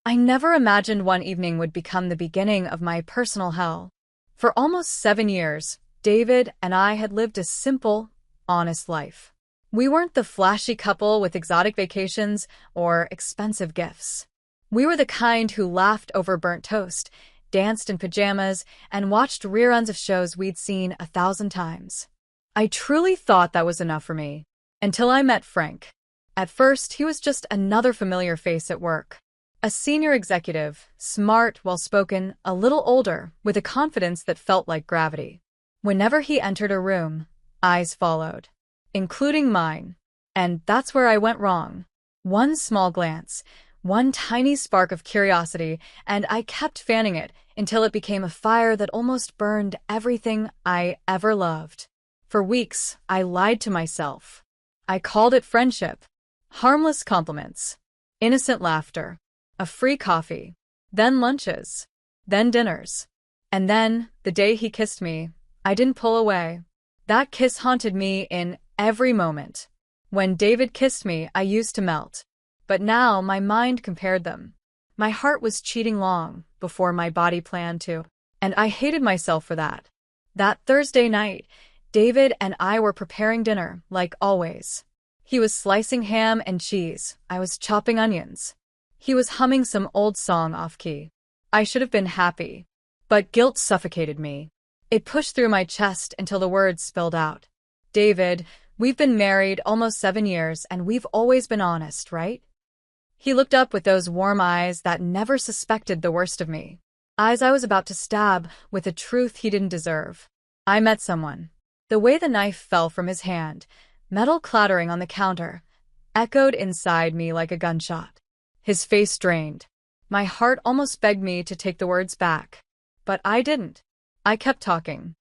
I never imagined one evening would become the beginning of my personal hell. For almost 7 years, David and I had lived a simple, honest life. We weren't the flashy couple with exotic vacations or expensive gifts. We were the kind who laughed over burnt toast, danced in pajamas, and watched reruns of shows we'd seen 1,000 times. I truly thought that was enough for me, until I met Frank. At first, he was just another familiar face at work. A senior executive, smart, well-spoken, a little older, with a confidence that felt like gravity. Whenever he entered a room, eyes followed, including mine. And that's where I went wrong. One small glance, one tiny spark of curiosity, and I kept fanning it until it became a fire that almost burned everything I ever loved. For weeks, I lied to myself. I called it friendship. Harmless compliments, innocent laughter, a free coffee, then lunches, then dinners. And then, the day he kissed me, I didn't pull away. That kiss haunted me in every moment. When David kissed me, I used to melt. But now my mind compared them. My heart was cheating long before my body planned to, and I hated myself for that. That Thursday night, David and I were preparing dinner, like always. He was slicing ham and cheese. I was chopping onions. He was humming some old song off-key. I should have been happy, but guilt suffocated me. It pushed through my chest until the words spilled out. David, we've been married almost 7 years, and we've always been honest, right? He looked up with those warm eyes that never suspected the worst of me. Eyes I was about to stab with a truth he didn't deserve. I met someone. The way the knife fell from his hand, metal clattering on the counter, echoed inside me like a gunshot. His face drained. My heart almost begged me to take the words back. But I didn't. I kept talking.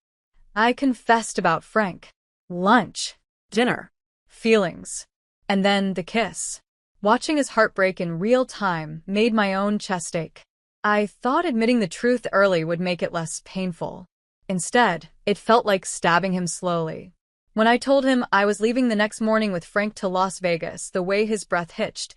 I confessed about Frank. Lunch. Dinner. Feelings. And then the kiss. Watching his heart break in real time made my own chest ache. I thought admitting the truth early would make it less painful. Instead, it felt like stabbing him slowly. When I told him I was leaving the next morning with Frank to Las Vegas, the way his breath hitched,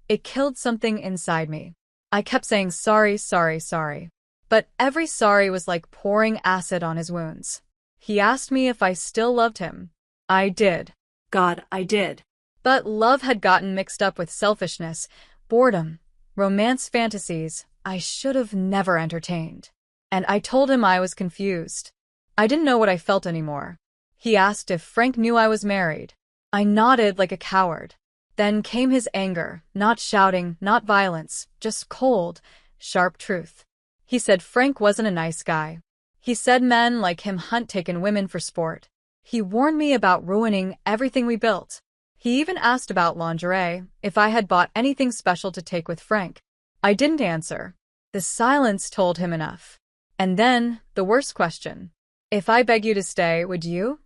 it killed something inside me. I kept saying sorry, sorry, sorry. But every sorry was like pouring acid on his wounds. He asked me if I still loved him. I did. God, I did. But love had gotten mixed up with selfishness, boredom, romance fantasies I should have never entertained. And I told him I was confused. I didn't know what I felt anymore. He asked if Frank knew I was married. I nodded like a coward. Then came his anger, not shouting, not violence, just cold, sharp truth. He said Frank wasn't a nice guy. He said men like him hunt taken women for sport. He warned me about ruining everything we built. He even asked about lingerie, if I had bought anything special to take with Frank. I didn't answer. The silence told him enough. And then, the worst question. If I beg you to stay, would you?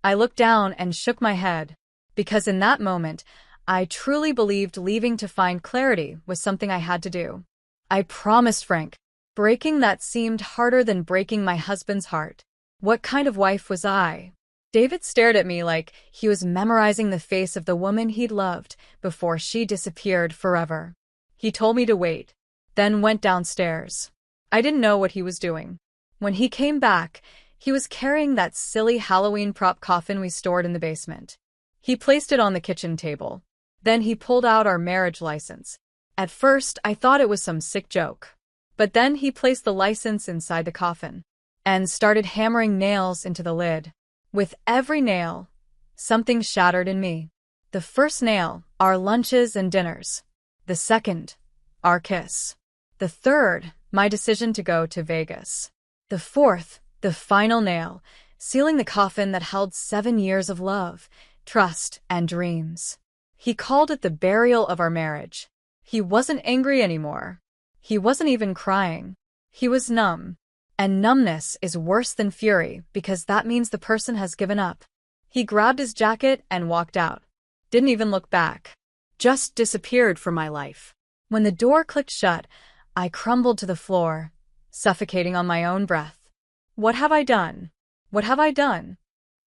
I looked down and shook my head. Because in that moment, I truly believed leaving to find clarity was something I had to do. I promised Frank. Breaking that seemed harder than breaking my husband's heart. What kind of wife was I? David stared at me like he was memorizing the face of the woman he'd loved before she disappeared forever. He told me to wait, then went downstairs. I didn't know what he was doing. When he came back, he was carrying that silly Halloween prop coffin we stored in the basement. He placed it on the kitchen table. Then he pulled out our marriage license. At first, I thought it was some sick joke. But then he placed the license inside the coffin and started hammering nails into the lid. With every nail, something shattered in me. The first nail, our lunches and dinners. The second, our kiss. The third, my decision to go to Vegas. The fourth, the final nail, sealing the coffin that held 7 years of love, trust, and dreams. He called it the burial of our marriage. He wasn't angry anymore. He wasn't even crying. He was numb. And numbness is worse than fury because that means the person has given up. He grabbed his jacket and walked out. Didn't even look back. Just disappeared from my life. When the door clicked shut, I crumbled to the floor, suffocating on my own breath. What have I done? What have I done?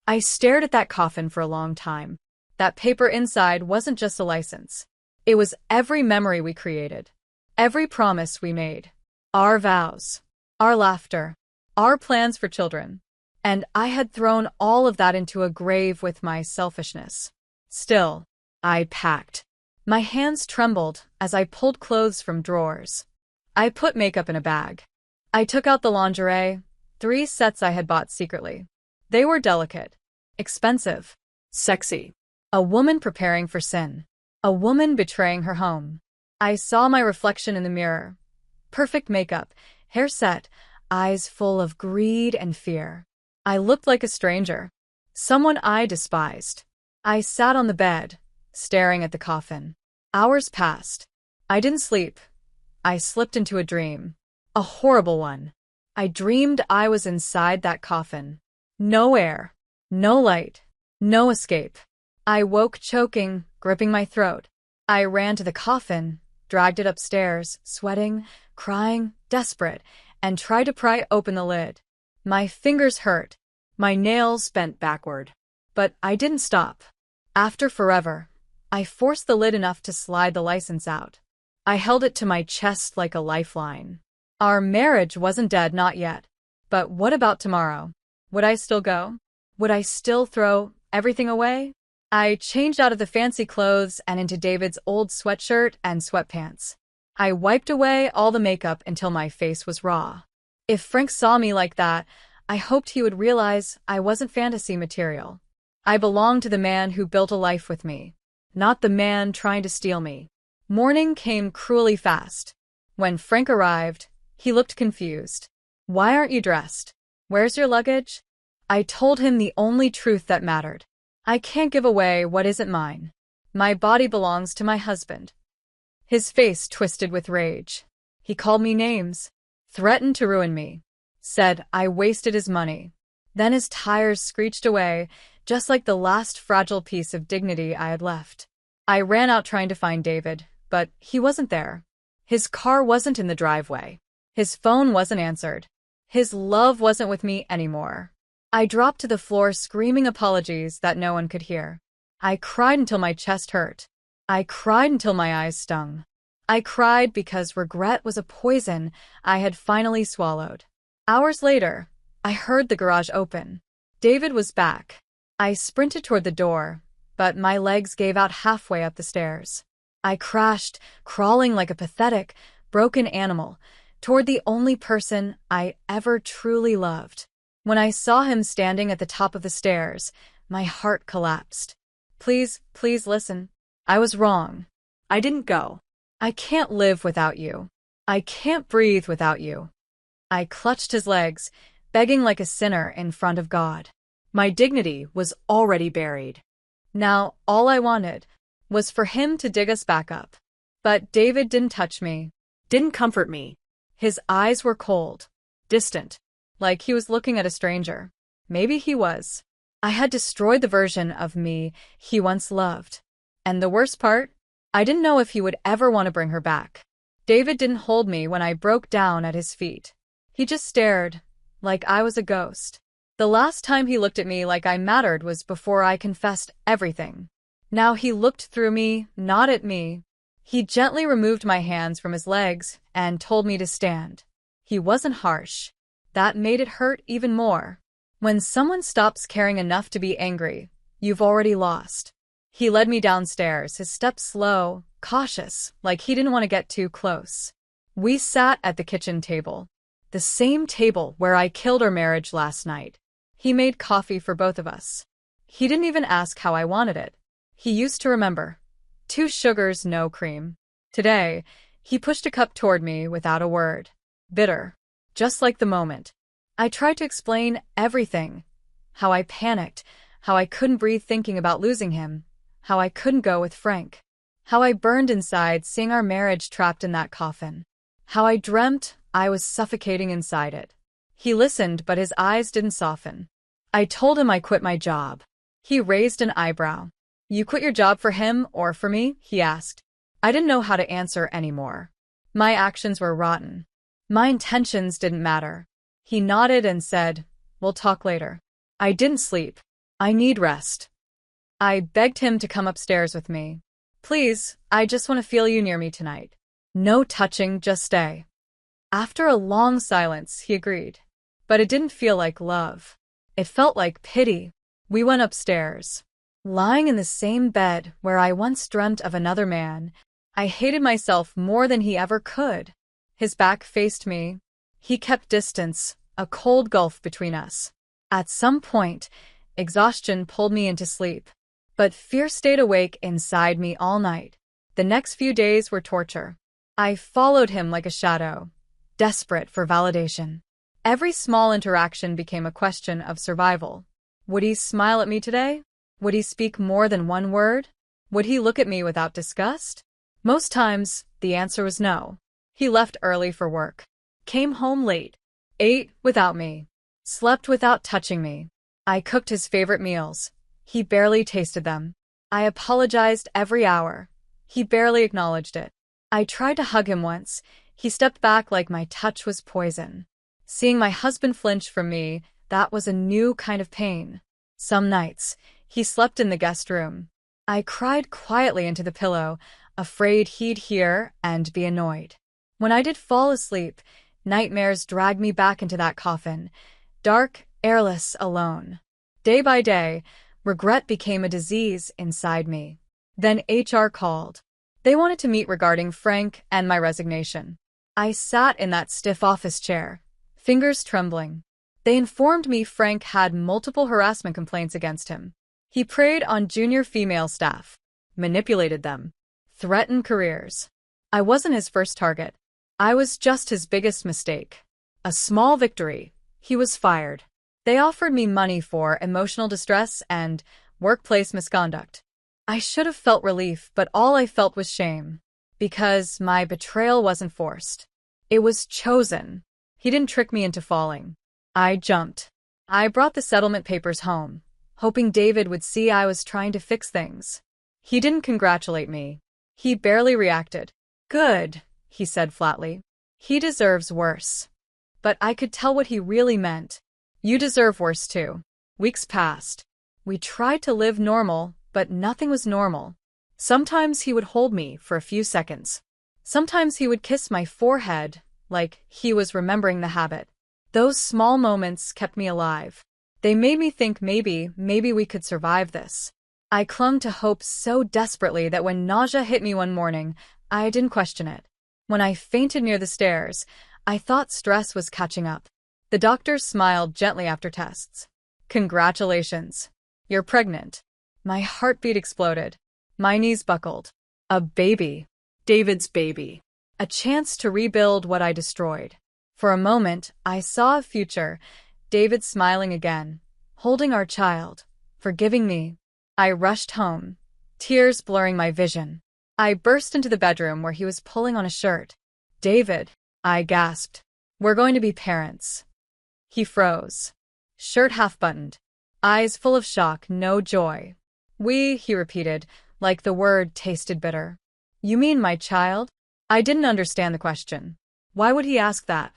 I stared at that coffin for a long time. That paper inside wasn't just a license. It was every memory we created. Every promise we made. Our vows. Our laughter. Our plans for children. And I had thrown all of that into a grave with my selfishness. Still, I packed. My hands trembled as I pulled clothes from drawers. I put makeup in a bag. I took out the lingerie, 3 sets I had bought secretly. They were delicate, expensive, sexy. A woman preparing for sin. A woman betraying her home. I saw my reflection in the mirror. Perfect makeup, hair set, eyes full of greed and fear. I looked like a stranger. Someone I despised. I sat on the bed, staring at the coffin. Hours passed. I didn't sleep. I slipped into a dream. A horrible one. I dreamed I was inside that coffin. No air. No light. No escape. I woke choking, gripping my throat. I ran to the coffin, dragged it upstairs, sweating, crying, desperate, and tried to pry open the lid. My fingers hurt. My nails bent backward. But I didn't stop. After forever, I forced the lid enough to slide the license out. I held it to my chest like a lifeline. Our marriage wasn't dead, not yet. But what about tomorrow? Would I still go? Would I still throw everything away? I changed out of the fancy clothes and into David's old sweatshirt and sweatpants. I wiped away all the makeup until my face was raw. If Frank saw me like that, I hoped he would realize I wasn't fantasy material. I belonged to the man who built a life with me, not the man trying to steal me. Morning came cruelly fast. When Frank arrived, he looked confused. "Why aren't you dressed? Where's your luggage?" I told him the only truth that mattered. I can't give away what isn't mine. My body belongs to my husband. His face twisted with rage. He called me names, threatened to ruin me, said I wasted his money. Then his tires screeched away, just like the last fragile piece of dignity I had left. I ran out trying to find David, but he wasn't there. His car wasn't in the driveway. His phone wasn't answered. His love wasn't with me anymore. I dropped to the floor screaming apologies that no one could hear. I cried until my chest hurt. I cried until my eyes stung. I cried because regret was a poison I had finally swallowed. Hours later, I heard the garage open. David was back. I sprinted toward the door, but my legs gave out halfway up the stairs. I crashed, crawling like a pathetic, broken animal, toward the only person I ever truly loved. When I saw him standing at the top of the stairs, my heart collapsed. Please listen. I was wrong. I didn't go. I can't live without you. I can't breathe without you. I clutched his legs, begging like a sinner in front of God. My dignity was already buried. Now, all I wanted was for him to dig us back up. But David didn't touch me, didn't comfort me. His eyes were cold, distant, like he was looking at a stranger. Maybe he was. I had destroyed the version of me he once loved. And the worst part? I didn't know if he would ever want to bring her back. David didn't hold me when I broke down at his feet. He just stared, like I was a ghost. The last time he looked at me like I mattered was before I confessed everything. Now he looked through me, not at me. He gently removed my hands from his legs and told me to stand. He wasn't harsh. That made it hurt even more. When someone stops caring enough to be angry, you've already lost. He led me downstairs, his steps slow, cautious, like he didn't want to get too close. We sat at the kitchen table, the same table where I killed our marriage last night. He made coffee for both of us. He didn't even ask how I wanted it. He used to remember. 2 sugars, no cream. Today, he pushed a cup toward me without a word. Bitter. Just like the moment. I tried to explain everything. How I panicked, how I couldn't breathe thinking about losing him, how I couldn't go with Frank, how I burned inside seeing our marriage trapped in that coffin, how I dreamt I was suffocating inside it. He listened, but his eyes didn't soften. I told him I quit my job. He raised an eyebrow. "You quit your job for him or for me?" he asked. I didn't know how to answer anymore. My actions were rotten. My intentions didn't matter. He nodded and said, "We'll talk later." I didn't sleep. I need rest. I begged him to come upstairs with me. "Please, I just want to feel you near me tonight." No touching, just stay. After a long silence, he agreed. But it didn't feel like love. It felt like pity. We went upstairs. Lying in the same bed where I once dreamt of another man, I hated myself more than he ever could. His back faced me. He kept distance, a cold gulf between us. At some point, exhaustion pulled me into sleep. But fear stayed awake inside me all night. The next few days were torture. I followed him like a shadow, desperate for validation. Every small interaction became a question of survival. Would he smile at me today? Would he speak more than one word? Would he look at me without disgust? Most times, the answer was no. He left early for work, came home late, ate without me, slept without touching me. I cooked his favorite meals. He barely tasted them. I apologized every hour. He barely acknowledged it. I tried to hug him once. He stepped back like my touch was poison. Seeing my husband flinch from me, that was a new kind of pain. Some nights, he slept in the guest room. I cried quietly into the pillow, afraid he'd hear and be annoyed. When I did fall asleep, nightmares dragged me back into that coffin, dark, airless, alone. Day by day, regret became a disease inside me. Then HR called. They wanted to meet regarding Frank and my resignation. I sat in that stiff office chair, fingers trembling. They informed me Frank had multiple harassment complaints against him. He preyed on junior female staff, manipulated them, threatened careers. I wasn't his first target. I was just his biggest mistake. A small victory. He was fired. They offered me money for emotional distress and workplace misconduct. I should have felt relief, but all I felt was shame. Because my betrayal wasn't forced. It was chosen. He didn't trick me into falling. I jumped. I brought the settlement papers home, hoping David would see I was trying to fix things. He didn't congratulate me. He barely reacted. Good, he said flatly. He deserves worse. But I could tell what he really meant. You deserve worse too. Weeks passed. We tried to live normal, but nothing was normal. Sometimes he would hold me for a few seconds. Sometimes he would kiss my forehead, like he was remembering the habit. Those small moments kept me alive. They made me think maybe we could survive this. I clung to hope so desperately that when nausea hit me one morning, I didn't question it. When I fainted near the stairs, I thought stress was catching up. The doctor smiled gently after tests. Congratulations. You're pregnant. My heartbeat exploded. My knees buckled. A baby. David's baby. A chance to rebuild what I destroyed. For a moment, I saw a future. David smiling again, holding our child, forgiving me. I rushed home, tears blurring my vision. I burst into the bedroom where he was pulling on a shirt. David, I gasped. We're going to be parents. He froze. Shirt half-buttoned. Eyes full of shock, no joy. He repeated, like the word tasted bitter. You mean my child? I didn't understand the question. Why would he ask that?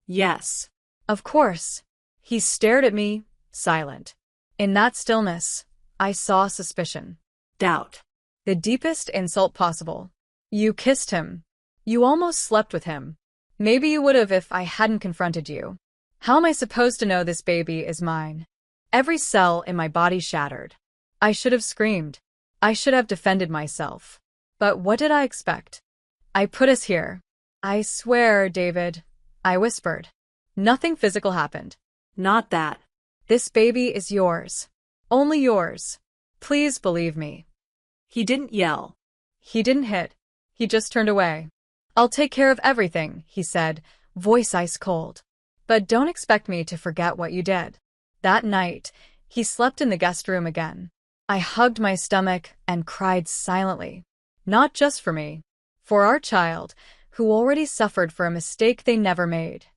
Yes. Of course. He stared at me, silent. In that stillness, I saw suspicion. Doubt. The deepest insult possible. You kissed him. You almost slept with him. Maybe you would have if I hadn't confronted you. How am I supposed to know this baby is mine? Every cell in my body shattered. I should have screamed. I should have defended myself. But what did I expect? I put us here. I swear, David, I whispered. Nothing physical happened. Not that. This baby is yours. Only yours. Please believe me. He didn't yell. He didn't hit. He just turned away. I'll take care of everything, he said, voice ice cold. But don't expect me to forget what you did. That night, he slept in the guest room again. I hugged my stomach and cried silently. Not just for me. For our child, who already suffered for a mistake they never made.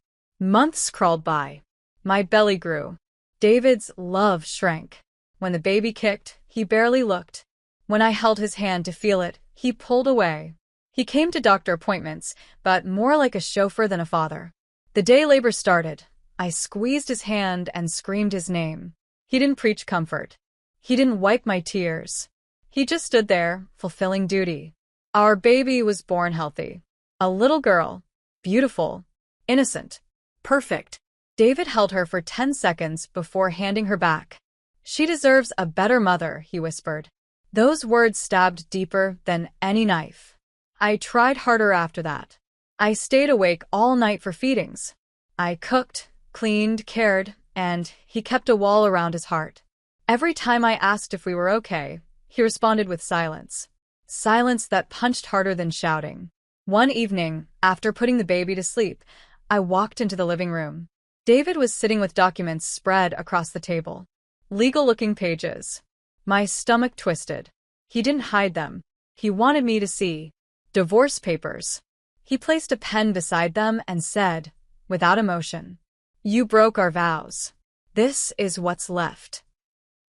Months crawled by. My belly grew. David's love shrank. When the baby kicked, he barely looked. When I held his hand to feel it, he pulled away. He came to doctor appointments, but more like a chauffeur than a father. The day labor started, I squeezed his hand and screamed his name. He didn't preach comfort. He didn't wipe my tears. He just stood there, fulfilling duty. Our baby was born healthy. A little girl. Beautiful. Innocent. Perfect. David held her for 10 seconds before handing her back. She deserves a better mother, he whispered. Those words stabbed deeper than any knife. I tried harder after that. I stayed awake all night for feedings. I cooked, cleaned, cared, and he kept a wall around his heart. Every time I asked if we were okay, he responded with silence. Silence that punched harder than shouting. One evening, after putting the baby to sleep, I walked into the living room. David was sitting with documents spread across the table. Legal-looking pages. My stomach twisted. He didn't hide them. He wanted me to see. Divorce papers. He placed a pen beside them and said, without emotion, "You broke our vows. This is what's left."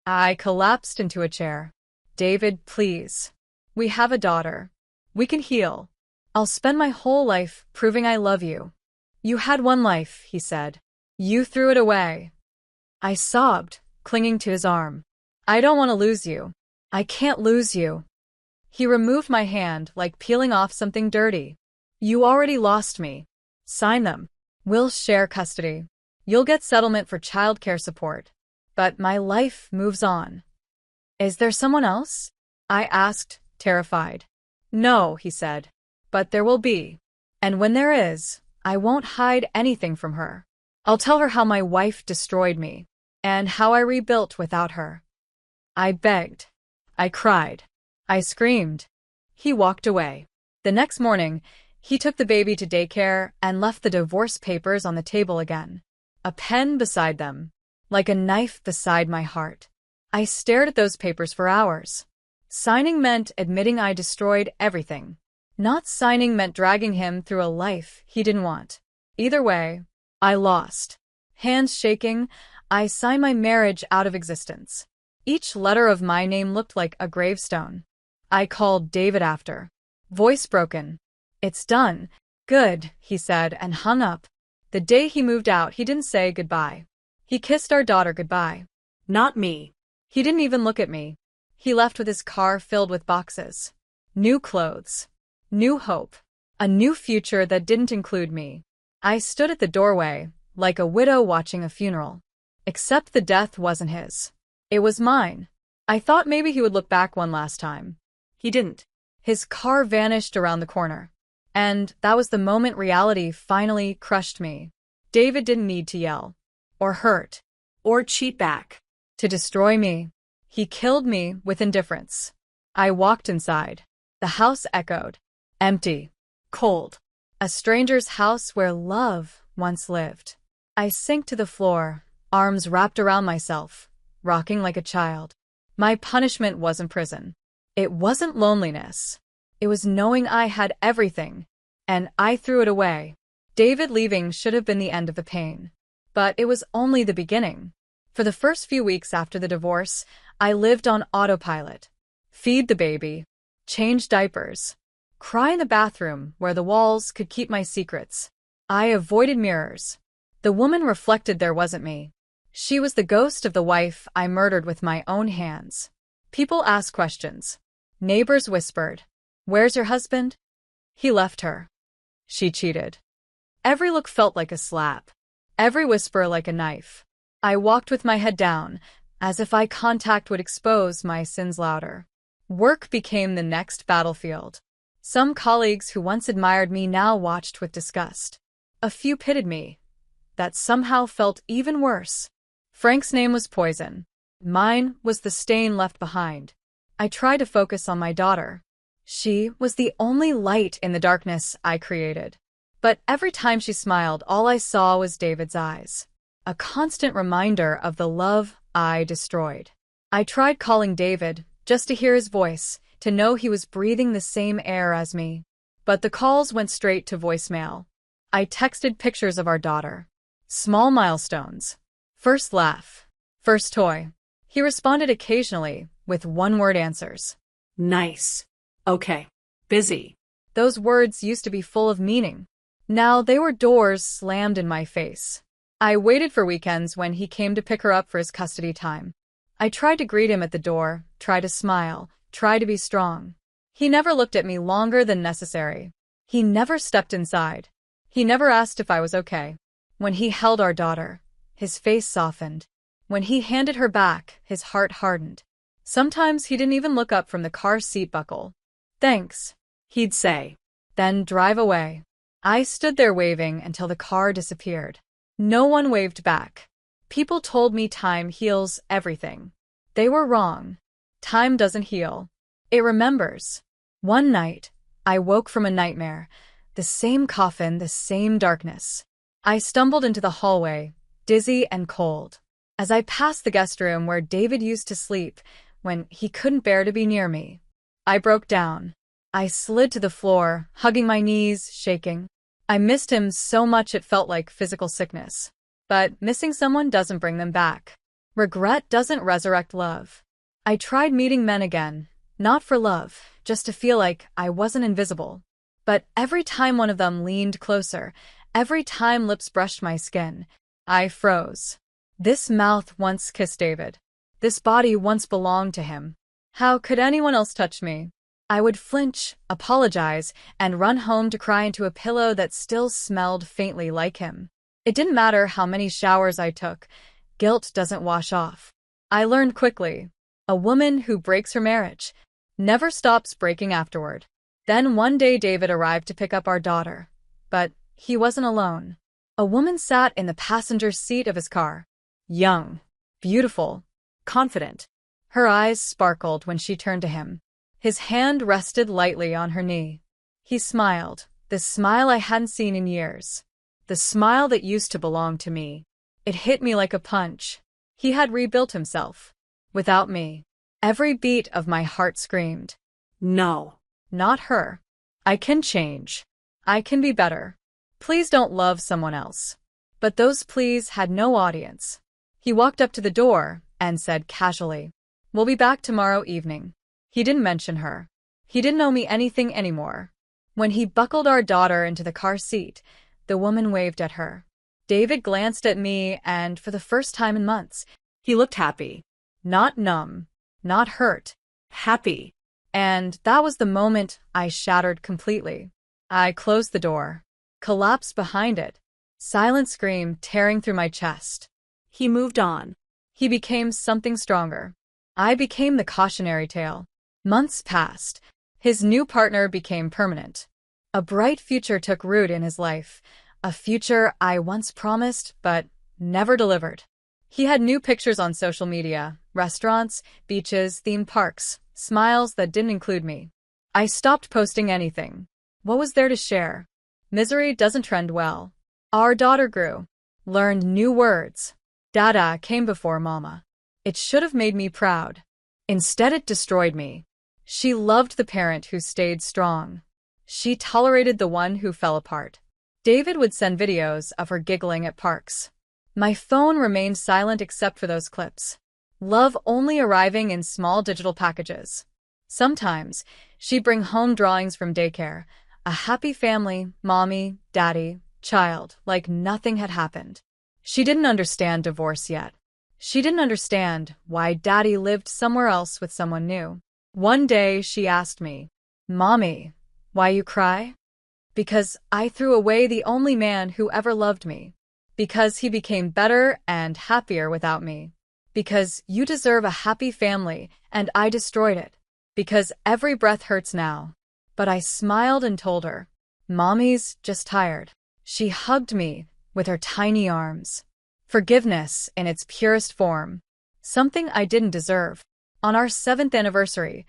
I collapsed into a chair. David, please. We have a daughter. We can heal. I'll spend my whole life proving I love you. You had one life, he said. You threw it away. I sobbed, clinging to his arm. I don't want to lose you. I can't lose you. He removed my hand like peeling off something dirty. You already lost me. Sign them. We'll share custody. You'll get settlement for childcare support. But my life moves on. Is there someone else? I asked, terrified. No, he said. But there will be. And when there is, I won't hide anything from her. I'll tell her how my wife destroyed me, and how I rebuilt without her. I begged. I cried. I screamed. He walked away. The next morning, he took the baby to daycare and left the divorce papers on the table again. A pen beside them, like a knife beside my heart. I stared at those papers for hours. Signing meant admitting I destroyed everything. Not signing meant dragging him through a life he didn't want. Either way, I lost. Hands shaking, I signed my marriage out of existence. Each letter of my name looked like a gravestone. I called David after. Voice broken. It's done. Good, he said and hung up. The day he moved out, he didn't say goodbye. He kissed our daughter goodbye. Not me. He didn't even look at me. He left with his car filled with boxes. New clothes. New hope. A new future that didn't include me. I stood at the doorway, like a widow watching a funeral. Except the death wasn't his. It was mine. I thought maybe he would look back one last time. He didn't. His car vanished around the corner. And that was the moment reality finally crushed me. David didn't need to yell, or hurt, or cheat back, to destroy me. He killed me with indifference. I walked inside. The house echoed. Empty. Cold. A stranger's house where love once lived. I sank to the floor, arms wrapped around myself, rocking like a child. My punishment wasn't prison. It wasn't loneliness. It was knowing I had everything, and I threw it away. David leaving should have been the end of the pain. But it was only the beginning. For the first few weeks after the divorce, I lived on autopilot. Feed the baby. Change diapers. Cry in the bathroom where the walls could keep my secrets. I avoided mirrors. The woman reflected there wasn't me. She was the ghost of the wife I murdered with my own hands. People asked questions. Neighbors whispered, "Where's your husband?" He left her. She cheated. Every look felt like a slap. Every whisper like a knife. I walked with my head down, as if eye contact would expose my sins louder. Work became the next battlefield. Some colleagues who once admired me now watched with disgust. A few pitied me. That somehow felt even worse. Frank's name was poison. Mine was the stain left behind. I tried to focus on my daughter. She was the only light in the darkness I created. But every time she smiled, all I saw was David's eyes. A constant reminder of the love I destroyed. I tried calling David, just to hear his voice, to know he was breathing the same air as me. But the calls went straight to voicemail. I texted pictures of our daughter. Small milestones. First laugh. First toy. He responded occasionally, with one-word answers. Nice. Okay. Busy. Those words used to be full of meaning. Now they were doors slammed in my face. I waited for weekends when he came to pick her up for his custody time. I tried to greet him at the door, try to smile, try to be strong. He never looked at me longer than necessary. He never stepped inside. He never asked if I was okay. When he held our daughter, his face softened. When he handed her back, his heart hardened. Sometimes he didn't even look up from the car seat buckle. "Thanks," he'd say, then drive away. I stood there waving until the car disappeared. No one waved back. People told me time heals everything. They were wrong. Time doesn't heal. It remembers. One night, I woke from a nightmare. The same coffin, the same darkness. I stumbled into the hallway, dizzy and cold. As I passed the guest room where David used to sleep when he couldn't bear to be near me, I broke down. I slid to the floor, hugging my knees, shaking. I missed him so much it felt like physical sickness. But missing someone doesn't bring them back. Regret doesn't resurrect love. I tried meeting men again, not for love, just to feel like I wasn't invisible. But every time one of them leaned closer, every time lips brushed my skin, I froze. This mouth once kissed David. This body once belonged to him. How could anyone else touch me? I would flinch, apologize, and run home to cry into a pillow that still smelled faintly like him. It didn't matter how many showers I took. Guilt doesn't wash off. I learned quickly. A woman who breaks her marriage never stops breaking afterward. Then one day David arrived to pick up our daughter. But he wasn't alone. A woman sat in the passenger seat of his car. Young, beautiful, confident. Her eyes sparkled when she turned to him. His hand rested lightly on her knee. He smiled, the smile I hadn't seen in years. The smile that used to belong to me. It hit me like a punch. He had rebuilt himself. Without me. Every beat of my heart screamed. No. Not her. I can change. I can be better. Please don't love someone else. But those pleas had no audience. He walked up to the door and said casually, "We'll be back tomorrow evening." He didn't mention her. He didn't owe me anything anymore. When he buckled our daughter into the car seat, the woman waved at her. David glanced at me, and for the first time in months, he looked happy. Not numb. Not hurt. Happy. And that was the moment I shattered completely. I closed the door. Collapsed behind it. Silent scream tearing through my chest. He moved on. He became something stronger. I became the cautionary tale. Months passed. His new partner became permanent. A bright future took root in his life. A future I once promised, but never delivered. He had new pictures on social media, restaurants, beaches, theme parks, smiles that didn't include me. I stopped posting anything. What was there to share? Misery doesn't trend well. Our daughter grew, learned new words. Dada came before mama. It should have made me proud. Instead, it destroyed me. She loved the parent who stayed strong. She tolerated the one who fell apart. David would send videos of her giggling at parks. My phone remained silent except for those clips. Love only arriving in small digital packages. Sometimes, she'd bring home drawings from daycare. A happy family, mommy, daddy, child, like nothing had happened. She didn't understand divorce yet. She didn't understand why daddy lived somewhere else with someone new. One day, she asked me, "Mommy, why you cry?" Because I threw away the only man who ever loved me. Because he became better and happier without me. Because you deserve a happy family, and I destroyed it. Because every breath hurts now. But I smiled and told her, "Mommy's just tired." She hugged me with her tiny arms. Forgiveness in its purest form. Something I didn't deserve. On our 7th anniversary,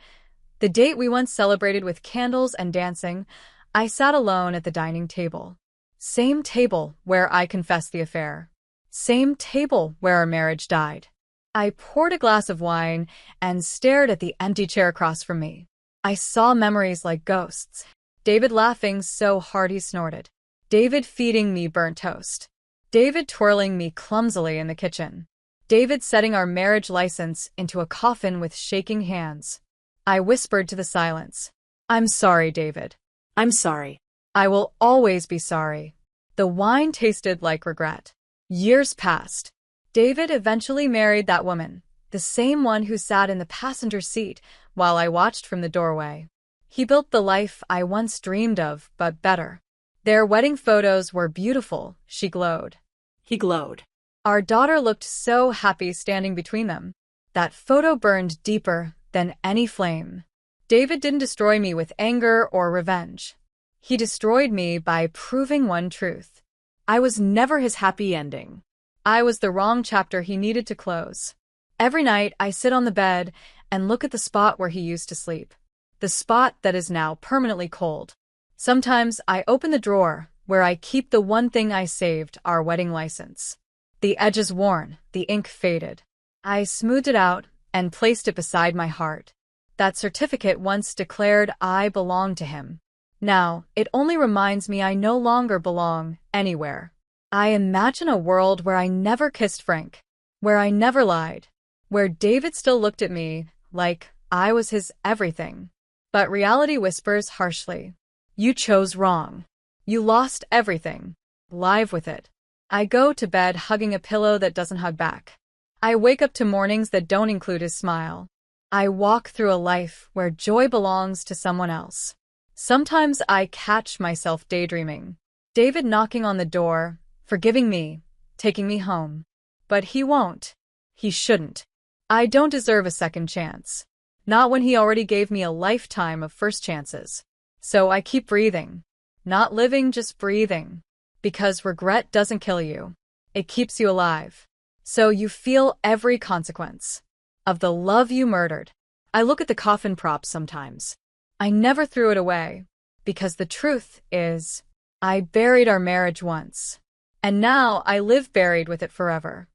the date we once celebrated with candles and dancing, I sat alone at the dining table. Same table where I confessed the affair. Same table where our marriage died. I poured a glass of wine and stared at the empty chair across from me. I saw memories like ghosts. David laughing so hard he snorted. David feeding me burnt toast. David twirling me clumsily in the kitchen. David setting our marriage license into a coffin with shaking hands. I whispered to the silence, "I'm sorry, David. I'm sorry. I will always be sorry." The wine tasted like regret. Years passed. David eventually married that woman, the same one who sat in the passenger seat while I watched from the doorway. He built the life I once dreamed of, but better. Their wedding photos were beautiful, she glowed. He glowed. Our daughter looked so happy standing between them. That photo burned deeper than any flame. David didn't destroy me with anger or revenge. He destroyed me by proving one truth. I was never his happy ending. I was the wrong chapter he needed to close. Every night, I sit on the bed and look at the spot where he used to sleep. The spot that is now permanently cold. Sometimes I open the drawer where I keep the one thing I saved, our wedding license. The edge is worn, the ink faded. I smoothed it out and placed it beside my heart. That certificate once declared I belonged to him. Now, it only reminds me I no longer belong anywhere. I imagine a world where I never kissed Frank, where I never lied, where David still looked at me like I was his everything. But reality whispers harshly. You chose wrong. You lost everything. Live with it. I go to bed hugging a pillow that doesn't hug back. I wake up to mornings that don't include his smile. I walk through a life where joy belongs to someone else. Sometimes I catch myself daydreaming. David knocking on the door, forgiving me, taking me home. But he won't. He shouldn't. I don't deserve a second chance. Not when he already gave me a lifetime of first chances. So I keep breathing. Not living, just breathing. Because regret doesn't kill you. It keeps you alive. So you feel every consequence of the love you murdered. I look at the coffin props sometimes. I never threw it away. Because the truth is, I buried our marriage once. And now I live buried with it forever.